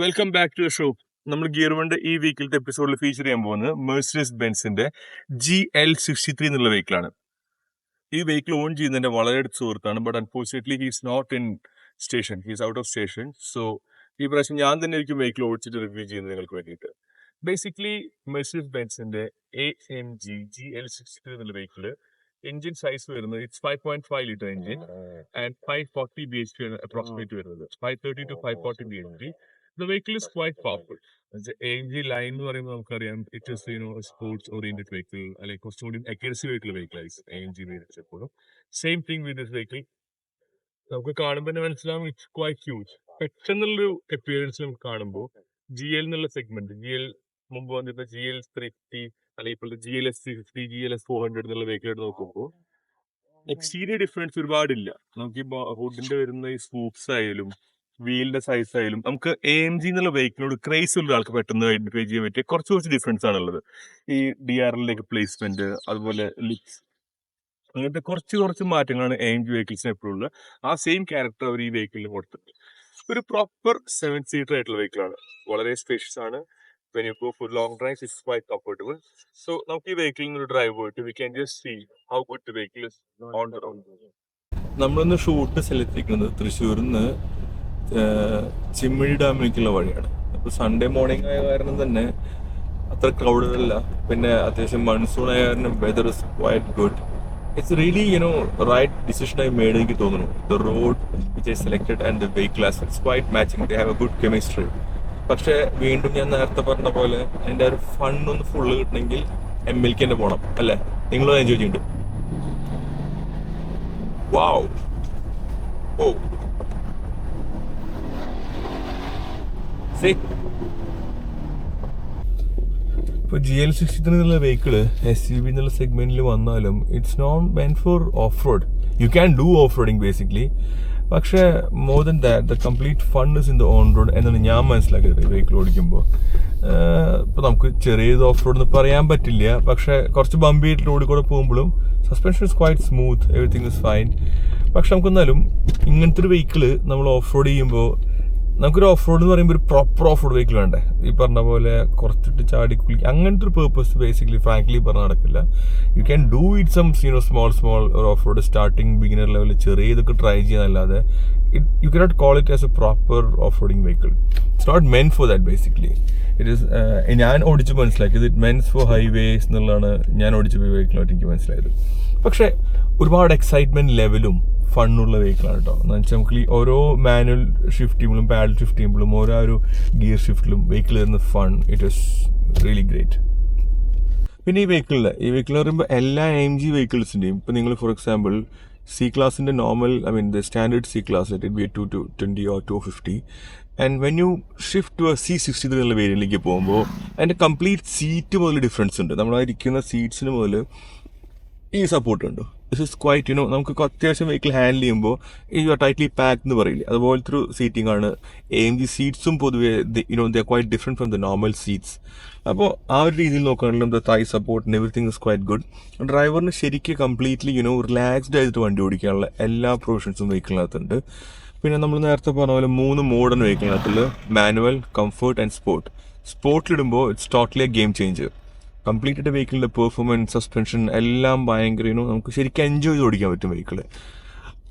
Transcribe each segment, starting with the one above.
Welcome back to the show. നമ്മൾ gear വണ്ട് ഈ വീക്കിലത്തെ എപ്പിസോഡിൽ ഫീച്ചർ ചെയ്യാൻ പോകുന്നത് മെഴ്സിഡീസ് ബെൻസിന്റെ GL63 എന്നുള്ള വെഹിക്കിളാണ്. ഈ വെഹിക്കിൾ ഓൺ ചെയ്യുന്നതിന്റെ വളരെ അടുത്ത സുഹൃത്താണ്. But unfortunately he's not in station, he's out of station. So ഈ പ്രാവശ്യം ഞാൻ തന്നെ ആയിരിക്കും വെഹിക്കിൾ ഓടിച്ചിട്ട് റിവ്യൂ ചെയ്യുന്നത് നിങ്ങൾക്ക് വേണ്ടിയിട്ട്. ബേസിക്കലി മെഴ്സിഡീസ് ബെൻസിന്റെ AMG GL63 എന്നുള്ള വെഹിക്കിള് എഞ്ചിൻ സൈസ് വരുന്നത് it's 5.5 litre engine and 540 BHP ആണ് അപ്രോക്സിമേറ്റ് വരുന്നത്. 530 to 540 BHP. The vehicle is quite powerful. AMG line എന്ന് പറയുമ്പോൾ നമുക്കറിയാം it is sports oriented vehicle, അല്ലെങ്കിൽ കുറച്ചുകൂടി അഗ്രസീവ് ആയിട്ടുള്ള വെഹിക്കിൾ AMG വേരിയൻസ് എപ്പോഴും. Same thing with this vehicle. നമുക്ക് കാണുമ്പോൾ തന്നെ മനസ്സിലാവും ഇറ്റ്സ് ക്വൈറ്റ് ഹ്യൂജ്. പെട്ടെന്നുള്ളൊരു അപ്പിയറൻസ് നമുക്ക് കാണുമ്പോൾ GL എന്നുള്ള സെഗ്മെന്റ്, GL മുമ്പ് വന്നിരുന്ന GL350 അല്ലെങ്കിൽ ഇപ്പോൾ GLS350, GLS400 എന്നുള്ള വെഹിക്കിൾ എടുത്ത് നോക്കുമ്പോൾ എക്സ്റ്റീരിയർ ഡിഫറൻസ് ഒരുപാടില്ല. നമുക്ക് ഈ ഹുഡിന്റെ വരുന്ന ഈ സ്വൂപ്സ് ആയാലും വീലിന്റെ സൈസ് ആയാലും നമുക്ക് AMG എന്നുള്ള വെഹിക്കിളിനോട് ക്രേസ് ഉള്ള ആൾക്ക് പെട്ടെന്ന് ഐഡന്റിഫൈ ചെയ്യാൻ പറ്റിയ കുറച്ച് ഡിഫറൻസ് ആണുള്ളത്. ഈ DRLലേക്ക് പ്ലേസ്മെന്റ്, അതുപോലെ ലിപ്സ്, അങ്ങനത്തെ കുറച്ച് മാറ്റങ്ങളാണ് AMG വെഹിക്കിൾസിന് എപ്പോഴും ഉള്ളത്. ആ സെയിം ക്യാരക്ടർ അവർ ഈ വെഹിക്കിളിന് കൊടുത്തിട്ടുണ്ട്. ഒരു പ്രോപ്പർ 7 സീറ്റർ ആയിട്ടുള്ള വെഹിക്കിളാണ്. വളരെ സ്പേഷ്യസ് ആണ്. When you go for long drives, it's quite comfortable. So നമുക്ക് ഈ വെഹിക്കിളിൽ ഒരു ഡ്രൈവ് പോയിട്ട് we can just see how good the vehicle is on the road. നമ്മളിന്ന് ഷൂട്ട് സെലക്ട് ചെയ്യുന്നത് തൃശ്ശൂരിൽ നിന്ന് ചിമ്മിഴി ഡാമിലേക്കുള്ള വഴിയാണ്. അപ്പോൾ സൺഡേ മോർണിംഗ് ആയ കാരണം തന്നെ അത്ര ക്രൗഡഡ് അല്ല. പിന്നെ അത്യാവശ്യം മൺസൂൺ ആയ കാരണം weather is quite good. It's really right decision I made എനിക്ക് തോന്നുന്നു. The road which I selected and the vehicle as it's quite matching. They have a good chemistry. പക്ഷേ വീണ്ടും ഞാൻ നേരത്തെ പറഞ്ഞ പോലെ എൻ്റെ ഒരു ഫണ്ടൊന്ന് ഫുള്ള് കിട്ടണമെങ്കിൽ MLK തന്നെ പോകണം, അല്ലേ? നിങ്ങളും എൻജോയ് ചെയ്യുന്നുണ്ട്. വാവ്, ഓ ഇപ്പോൾ GL63 എന്നുള്ള വെഹിക്കിള് SUV എന്നുള്ള സെഗ്മെന്റിൽ വന്നാലും it's not meant for off road. You can do off roading basically. പക്ഷേ more than that the complete fun is in the on road എന്നാണ് ഞാൻ മനസ്സിലാക്കിയത് വെഹിക്കിൾ ഓടിക്കുമ്പോൾ. ഇപ്പോൾ നമുക്ക് ചെറിയത് ഓഫ് റോഡ് എന്ന് പറയാൻ പറ്റില്ല, പക്ഷേ കുറച്ച് ബമ്പി ആയിട്ട് റോഡിൽ കൂടെ പോകുമ്പോഴും suspension is quite smooth, everything is fine. പക്ഷെ നമുക്കെന്നാലും ഇങ്ങനത്തെ ഒരു വെഹിക്കിള് നമ്മൾ ഓഫ് റോഡ് ചെയ്യുമ്പോൾ നമുക്കൊരു ഓഫ് റോഡ് എന്ന് പറയുമ്പോൾ ഒരു പ്രോപ്പർ ഓഫ് റോഡ് വെഹിക്കിൾ വേണ്ടേ? ഈ പറഞ്ഞ പോലെ കുറച്ചിട്ട് ചാടി കുളിക്കുക അങ്ങനത്തെ ഒരു പേർപ്പസ് ബേസിക്കലി ഫ്രാങ്ക്ലി പറഞ്ഞാൽ നടക്കില്ല. You can do it some small ഒരു ഓഫ് റോഡ് സ്റ്റാർട്ടിങ് ബിഗിനർ ലെവലിൽ ചെറിയ ഇതൊക്കെ ട്രൈ ചെയ്യാനല്ലാതെ you cannot call it as a proper off roading vehicle. It's not meant for that basically. It is ഞാൻ ഓടിച്ച് മനസ്സിലാക്കിയത് ഇറ്റ് മെൻസ് ഫോർ ഹൈവേസ് എന്നുള്ളതാണ് ഞാൻ ഓടിച്ച വെഹിക്കിളായിട്ട് എനിക്ക് മനസ്സിലായത്. പക്ഷേ ഒരുപാട് എക്സൈറ്റ്മെന്റ് ലെവലും ഫണ്ണുള്ള വെഹിക്കിളാണ് കേട്ടോ. എന്ന് വെച്ചാൽ നമുക്ക് ഓരോ മാനുവൽ ഷിഫ്റ്റ് ചെയ്യുമ്പോഴും പാഡൽ ഷിഫ്റ്റ് ചെയ്യുമ്പോഴും ഓരോ ഒരു ഗിയർ ഷിഫ്റ്റിലും വെഹിക്കിൾ വരുന്ന fun it is really great. പിന്നെ ഈ വെഹിക്കിൾ എന്ന് പറയുമ്പോൾ എല്ലാ AMG വെഹിക്കിൾസിൻ്റെയും ഇപ്പോൾ നിങ്ങൾ ഫോർ എക്സാമ്പിൾ C ക്ലാസിൻ്റെ normal the standard C class it be 220 or 250. And when you shift to C63 എന്നുള്ള വേരിയൻറ്റിലേക്ക് പോകുമ്പോൾ അതിൻ്റെ കംപ്ലീറ്റ് സീറ്റ് മുതൽ ഡിഫറൻസ് ഉണ്ട്. നമ്മളായിരിക്കുന്ന സീറ്റ്സിന് മുതൽ ഈ സപ്പോർട്ട് ഉണ്ട്. ദിസ് ഇസ് ക്വൈറ്റ് നമുക്ക് അത്യാവശ്യം വെഹിക്കിൾ ഹാൻഡിൽ ചെയ്യുമ്പോൾ ഈ ടൈറ്റ്ലി പാക്ക് എന്ന് പറയില്ലേ, അതുപോലത്തെ ഒരു സീറ്റിംഗ് ആണ്. AMG സീറ്റ്സും പൊതുവെ they quite different from the normal seats. അപ്പോൾ ആ ഒരു രീതിയിൽ നോക്കുകയാണെങ്കിലും the thigh support and everything is quite good. ഡ്രൈവറിന് ശരിക്കും കംപ്ലീറ്റ്ലി റിലാക്സ്ഡ് ആയിട്ട് വണ്ടി ഓടിക്കാനുള്ള എല്ലാ പ്രൊവിഷൻസും വെഹിക്കിളിനകത്തുണ്ട്. പിന്നെ നമ്മൾ നേരത്തെ പറഞ്ഞ പോലെ 3 മോഡേൺ വെഹിക്കിളിനകത്തുള്ള മാനുവൽ, കംഫർട്ട് ആൻഡ് സ്പോർട്ട്. സ്പോർട്ടിലിടുമ്പോൾ it's totally a game changer. Completely വെഹിക്കിളിൻ്റെ പെർഫോമൻസ്, സസ്പെൻഷൻ എല്ലാം ഭയങ്കര നമുക്ക് ശരിക്കും എൻജോയ് ചെയ്ത് ഓടിക്കാൻ പറ്റും വെഹിക്കിൾ.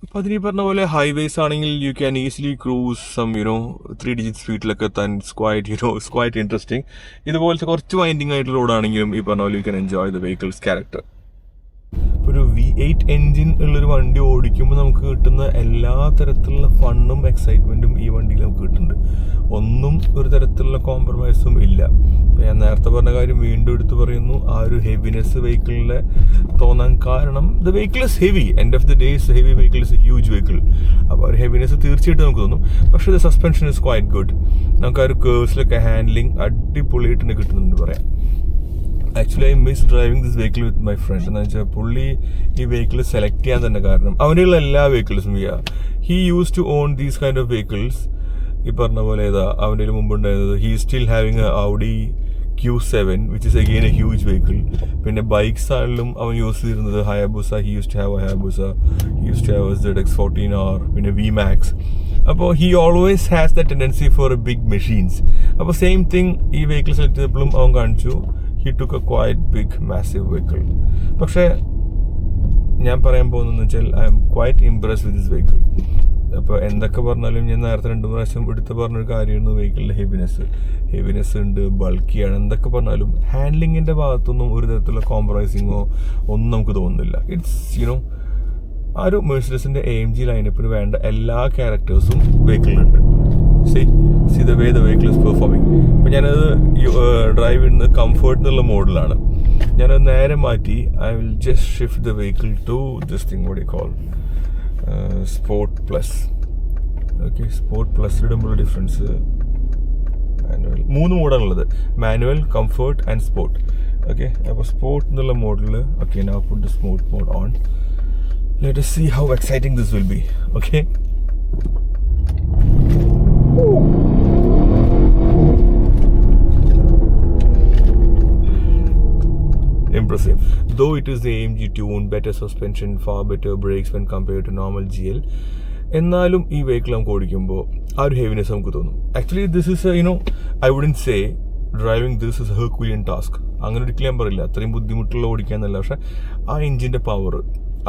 അപ്പോൾ അതിന് പറഞ്ഞ പോലെ ഹൈവേസ് ആണെങ്കിൽ you can easily cruise some 3 digit സ്പീഡിലൊക്കെ എത്താൻ ക്വൈറ്റ് ഇൻട്രസ്റ്റിംഗ്. ഇതുപോലത്തെ കുറച്ച് വൈൻഡിങ് ആയിട്ടുള്ള റോഡാണെങ്കിലും ഈ പറഞ്ഞ പോലെ you can enjoy the vehicles character. ഒരു V8 എൻജിൻ ഉള്ളൊരു വണ്ടി ഓടിക്കുമ്പോൾ നമുക്ക് കിട്ടുന്ന എല്ലാ തരത്തിലുള്ള ഫണ്ണും എക്സൈറ്റ്മെൻറ്റും ഈ വണ്ടിയിൽ നമുക്ക് കിട്ടുന്നുണ്ട്. ഒന്നും ഒരു തരത്തിലുള്ള കോംപ്രമൈസും ഇല്ല. ഞാൻ നേരത്തെ പറഞ്ഞ കാര്യം വീണ്ടും എടുത്ത് പറയുന്നു, ആ ഒരു ഹെവിനെസ് വെഹിക്കിളിലെ തോന്നാൻ കാരണം the vehicle is heavy. End of the day is heavy vehicle is A huge vehicle. അപ്പോൾ ഒരു ഹെവിനെസ് തീർച്ചയായിട്ടും നമുക്ക് തോന്നും. പക്ഷേ the suspension is quite good. നമുക്ക് ആ ഒരു കേഴ്സിലൊക്കെ ഹാൻഡ്ലിങ് അടിപൊളിയായിട്ട് തന്നെ കിട്ടുന്നുണ്ട് പറയാം. Actually I miss driving this vehicle with my friend. എന്ന് വെച്ചാൽ പുള്ളി ഈ വെഹിക്കിൾ സെലക്ട് ചെയ്യാൻ തന്നെ കാരണം അവനുള്ള എല്ലാ വെഹിക്കിൾസും he use to on these kind of vehicles. ഈ പറഞ്ഞ പോലെ അവൻ്റെ മുമ്പുണ്ടായിരുന്നത് he still having a Audi Q7 which is again a huge vehicle. പിന്നെ ബൈക്സ് ആണെങ്കിലും അവൻ യൂസ് ചെയ്തിരുന്നത് Hayabusa. He use to have a Hayabusa. He use to have ZX14R, പിന്നെ VMAX. അപ്പോൾ he always has the tendency for big machines. അപ്പോൾ same thing ഈ vehicle select ചെയ്തപ്പോഴും അവൻ കാണിച്ചു, he took A quite big massive vehicle. പക്ഷേ ഞാൻ പറയാൻ പോകുന്നതെന്ന് വെച്ചാൽ I'm quite impressed with this vehicle. അപ്പോൾ എന്തൊക്കെ പറഞ്ഞാലും ഞാൻ നേരത്തെ 2 പ്രാവശ്യം എടുത്ത് പറഞ്ഞൊരു കാര്യമാണ് വെഹിക്കിളിൻ്റെ ഹെവിനെസ് ഉണ്ട്, ബൾക്കിയാണ്. എന്തൊക്കെ പറഞ്ഞാലും ഹാൻഡ്ലിങ്ങിൻ്റെ ഭാഗത്തൊന്നും ഒരു തരത്തിലുള്ള കോംപ്രമൈസിങ്ങോ ഒന്നും നമുക്ക് തോന്നുന്നില്ല. ഇറ്റ്സ് ആ ഒരു മെഴ്സിഡസിൻ്റെ AMG ലൈനപ്പിന് വേണ്ട എല്ലാ ക്യാരക്ടേഴ്സും വെഹിക്കിളിലുണ്ട്. See the way the vehicle is performing. ഇപ്പം ഞാനത് ഡ്രൈവ് ചെയ്യുന്നത് കംഫർട്ട് എന്നുള്ള മോഡലാണ്. ഞാനത് നേരെ മാറ്റി I will just shift the vehicle to this thing what you call sport plus. Okay, sport plus ഇടുമ്പോൾ ഡിഫറൻസ് മാനുവൽ 3 മോഡാണുള്ളത്, manual, comfort and sport. Okay, അപ്പോൾ സ്പോർട്ട് എന്നുള്ള മോഡിൽ okay now put the sport mode on. Let us see how exciting this will be. Okay. Impressive. Though it is the AMG tune, better suspension, far better brakes when compared to normal GL. എന്നാലും ഈ vehicle നമുക്ക് ഓടിക്കുമ്പോൾ ആ ഒരു heaviness നമുക്ക് തോന്നും. Actually this is I wouldn't say driving this is Herculean task. അങ്ങനെ ഒരിക്കലും ഞാൻ പറയില്ല, അത്രയും ബുദ്ധിമുട്ടുള്ള ഓടിക്കാന്നല്ല. പക്ഷേ ആ എഞ്ചിൻ്റെ പവർ,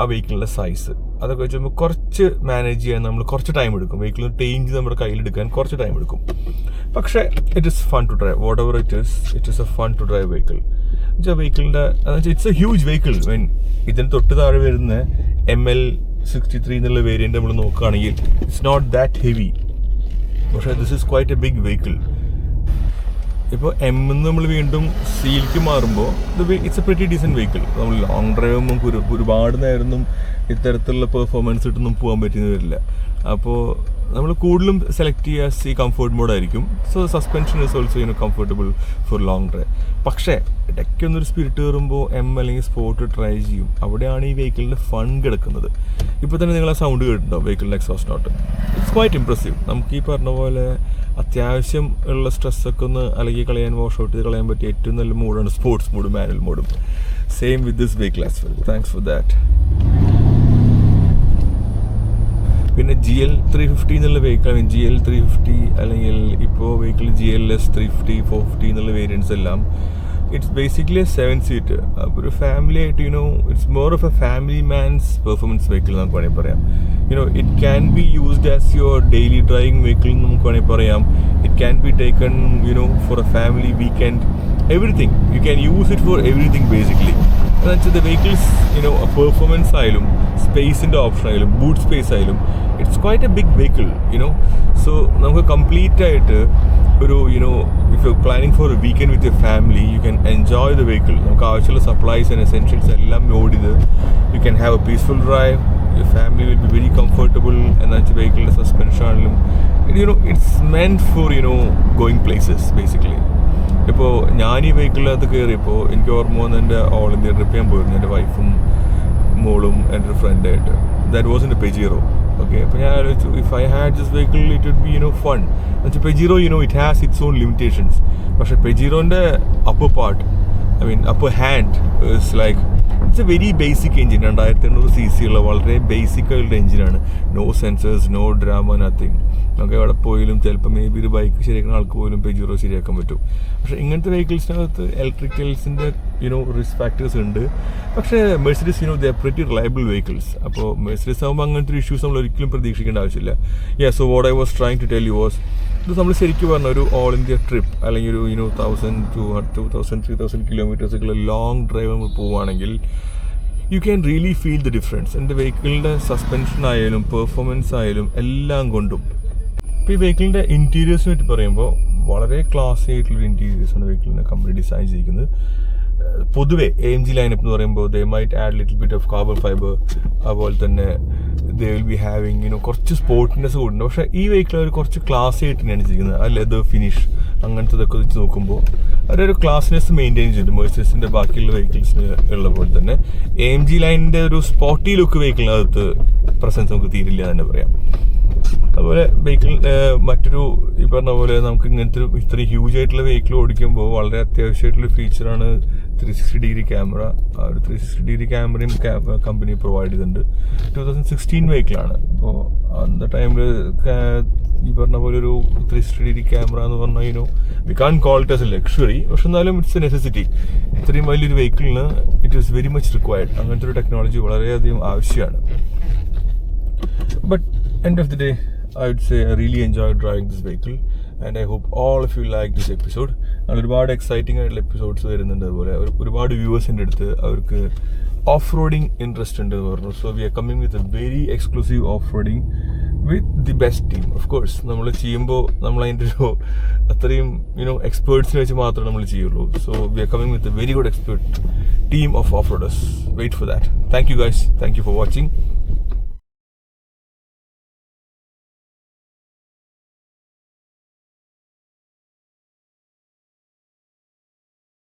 ആ വെഹിക്കിളിൻ്റെ സൈസ്, അതൊക്കെ വെച്ച് നോക്കുമ്പോൾ കുറച്ച് മാനേജ് ചെയ്യാൻ നമ്മൾ കുറച്ച് ടൈം എടുക്കും. വെഹിക്കിളിന് ടേഞ്ച് നമ്മുടെ കയ്യിലെടുക്കാൻ കുറച്ച് ടൈം എടുക്കും. പക്ഷേ it is fun to drive. Whatever it is a fun to drive vehicle. എന്നുവെച്ചാൽ വെഹിക്കിളിൻ്റെ it's a huge vehicle. Mean ഇതിന് തൊട്ട് താഴെ വരുന്ന ML63 എന്നുള്ള വേരിയൻ്റ് നമ്മൾ നോക്കുകയാണെങ്കിൽ ഇറ്റ്സ് നോട്ട് ദാറ്റ് ഹെവി. പക്ഷേ this is quite a big vehicle. ഇപ്പോൾ M നമ്മൾ വീണ്ടും സിയിലേക്ക് മാറുമ്പോൾ it's a pretty decent vehicle. നമ്മൾ ലോങ് ഡ്രൈവ് നമുക്ക് ഒരുപാട് നേരമൊന്നും ഇത്തരത്തിലുള്ള പെർഫോമൻസ് ഇട്ടൊന്നും പോകാൻ പറ്റുന്ന വരില്ല. അപ്പോൾ നമ്മൾ കൂടുതലും സെലക്ട് ചെയ്യുക സി കംഫർട്ട് മോഡായിരിക്കും. So suspension is also comfortable for long drive. പക്ഷേ ഇടയ്ക്കൊന്നൊരു സ്പിരിറ്റ് കയറുമ്പോൾ M അല്ലെങ്കിൽ സ്പോർട്ട് ട്രൈ ചെയ്യും. അവിടെയാണ് ഈ വെഹിക്കിളിൻ്റെ ഫൺ കിടക്കുന്നത്. ഇപ്പോൾ തന്നെ നിങ്ങൾ ആ സൗണ്ട് കേട്ടിട്ടുണ്ടാവും വെഹിക്കിളിൻ്റെ exhaust note. It's quite impressive. നമുക്ക് ഈ പറഞ്ഞ പോലെ അത്യാവശ്യം ഉള്ള സ്ട്രെസ്സൊക്കെ ഒന്ന് അല്ലെങ്കിൽ കളയാൻ വാഷ് ഔട്ട് ചെയ്ത് കളയാൻ പറ്റിയ ഏറ്റവും നല്ല മോഡാണ് സ്പോർട്സ് മോഡും മാനുവൽ മോഡും. Same with this vehicle as well. Thanks for that. പിന്നെ GL350 എന്നുള്ള വെഹിക്കിൾ, GL350 അല്ലെങ്കിൽ ഇപ്പോൾ വെഹിക്കിൾ GLS 350, 450 എന്നുള്ള വേരിയൻസ് എല്ലാം ഇറ്റ്സ് ബേസിക്കലി 7 സീറ്റ്. അപ്പോൾ ഒരു ഫാമിലി ആയിട്ട് it's more of a family man's performance vehicle നമുക്ക് വേണമെങ്കിൽ പറയാം. It can be used as your daily driving vehicle നമുക്ക് വേണമെങ്കിൽ പറയാം. It can be taken for a family weekend, everything. You can use it for everything basically. എന്ന് വെച്ചാൽ the vehicle's performance ആയാലും സ്പേസിൻ്റെ ഓപ്ഷൻ ആയാലും ബൂട്ട് സ്പേസ് ആയാലും it's quite a big vehicle. So നമുക്ക് കംപ്ലീറ്റ് ആയിട്ട് ഒരു if you planning for A weekend with your family you can enjoy the vehicle. നമുക്ക് ആവശ്യമുള്ള സപ്ലൈസ് ആൻഡ് എസെൻഷ്യൽസ് എല്ലാം ലോഡ് ചെയ്ത് you can have A peaceful drive. Your family will be very comfortable. എന്താ വെച്ചാൽ വെഹിക്കിളിൻ്റെ suspension ആണെങ്കിലും it's meant for going places basically. ഇപ്പോൾ ഞാൻ ഈ വെഹിക്കിളിനകത്ത് കയറിയപ്പോൾ എനിക്ക് ഓർമ്മ വന്ന് എൻ്റെ ഓൾ ഇന്ത്യ ട്രിപ്പ് ഞാൻ പോയിരുന്നു എൻ്റെ വൈഫും മോളും എൻ്റെ ഒരു ഫ്രണ്ടായിട്ട്. That was in a Pajero. Okay, അപ്പോൾ ഞാൻ ആലോചിച്ചു if I had this vehicle it would be fun. എന്നുവെച്ചാൽ Pajero it has its own limitations. പക്ഷേ പെജീറോൻ്റെ upper part upper hand is like it's a very basic engine. 2800 cc ഉള്ള വളരെ basic ആയിട്ടുള്ള എഞ്ചിനാണ്. No sensors, no drama, nothing. നമുക്ക് എവിടെ പോയാലും ചിലപ്പോൾ മേ ബി ഒരു ബൈക്ക് ശരിയാക്കുന്ന ആൾക്ക് പോലും പെജീറോ ശരിയാക്കാൻ പറ്റും. പക്ഷേ ഇങ്ങനത്തെ വെഹിക്കിൾസിനകത്ത് ഇലക്ട്രിക്കൽസിൻ്റെ റിസ്ക് ഫാക്ടേഴ്സ് ഉണ്ട്. പക്ഷേ Mercedes they are pretty reliable vehicles. അപ്പോൾ മെഴ്സിഡീസ് ആകുമ്പോൾ അങ്ങനത്തെ ഒരു ഇഷ്യൂസ് നമ്മൾ ഒരിക്കലും പ്രതീക്ഷിക്കേണ്ട ആവശ്യമില്ല. So what I was trying to tell you was ഇത് നമ്മൾ ശരിക്കും പറഞ്ഞ ഒരു ഓൾ ഇന്ത്യ ട്രിപ്പ് അല്ലെങ്കിൽ ഒരു 1,000-3,000 കിലോമീറ്റേഴ്സൊക്കെയുള്ള ലോങ് ഡ്രൈവ് നമ്മൾ പോവുകയാണെങ്കിൽ you can really feel the difference. എൻ്റെ വെഹിക്കിളിൻ്റെ സസ്പെൻഷൻ ആയാലും പെർഫോമൻസ് ആയാലും എല്ലാം കൊണ്ടും. ഇപ്പോൾ ഈ വെഹിക്കിളിൻ്റെ ഇൻറ്റീരിയേഴ്സിനെ പറ്റി പറയുമ്പോൾ വളരെ ക്ലാസി ആയിട്ടുള്ളൊരു ഇൻറ്റീരിയേഴ്സാണ് വെഹിക്കിളിനെ കംപ്ലീറ്റ് ഡിസൈൻ ചെയ്തിരിക്കുന്നത്. പൊതുവേ AMG ലൈനപ്പ് എന്ന് പറയുമ്പോൾ they might add little bit of carbon fibre. അതുപോലെ തന്നെ ദേ വിൽ ബി ഹാവിങ് കുറച്ച് സ്പോർട്ടിനെസ് കൂടുന്നുണ്ട്. പക്ഷേ ഈ വെഹിക്കിൾ അവർ കുറച്ച് ക്ലാസി ആയിട്ട് തന്നെയാണ് ചെയ്യുന്നത്. ആ ലെതർ ഫിനിഷ് അങ്ങനത്തതൊക്കെ വെച്ച് നോക്കുമ്പോൾ അവരൊരു ക്ലാസിനെസ് മെയിൻറ്റെയിൻ ചെയ്തിട്ടുണ്ട്. മെഴ്സിഡീസിൻ്റെ ബാക്കിയുള്ള വെഹിക്കിൾസിന് ഉള്ള പോലെ തന്നെ AMG ലൈനിൻ്റെ ഒരു സ്പോർട്ടി ലുക്ക് വെഹിക്കിളിനകത്ത് പ്രസൻസ് നമുക്ക് തീരില്ല തന്നെ പറയാം. അതുപോലെ വെഹിക്കിൾ മറ്റൊരു ഈ പറഞ്ഞ പോലെ നമുക്ക് ഇങ്ങനത്തെ ഇത്രയും ഹ്യൂജ് ആയിട്ടുള്ള വെഹിക്കിൾ ഓടിക്കുമ്പോൾ വളരെ അത്യാവശ്യമായിട്ടുള്ള ഫീച്ചറാണ് 360-degree ക്യാമറ. ആ ഒരു 360-degree ക്യാമറയും കമ്പനി പ്രൊവൈഡ് ചെയ്തിട്ടുണ്ട്. 2016 വെഹിക്കിളാണ്. അപ്പോൾ അന്ന ടൈമിൽ ഈ പറഞ്ഞ പോലെ ഒരു 360-degree ക്യാമറ എന്ന് പറഞ്ഞാൽ we can call it as a luxury, പക്ഷെ എന്നാലും ഇറ്റ്സ് എ നെസസിറ്റി. ഇത്രയും വലിയൊരു വെഹിക്കിളിന് it is very much required. അങ്ങനത്തെ ഒരു ടെക്നോളജി വളരെയധികം ആവശ്യമാണ്. But end of the day I would say I really enjoyed driving this vehicle and I hope all of you like this episode. ഒരുപാട് exciting ആയിട്ടുള്ള episodes വരുന്നുണ്ട്. അതുപോലെ ഒരുപാട് വ്യൂവേഴ്സിൻ്റെ അടുത്ത് അവർക്ക് ഓഫ് റോഡിങ് ഇൻട്രസ്റ്റ് ഉണ്ട് എന്ന് പറഞ്ഞു. So we are coming with a very exclusive off roading with the best team. Of course നമ്മൾ ചെയ്യുമ്പോൾ നമ്മൾ അതിൻ്റെ ഒരു അത്രയും എക്സ്പേർട്സിനെ വെച്ച് മാത്രമേ നമ്മൾ ചെയ്യുള്ളൂ. So we are coming with a very good expert team of roaders. Wait for that. Thank you guys. Thank you for watching.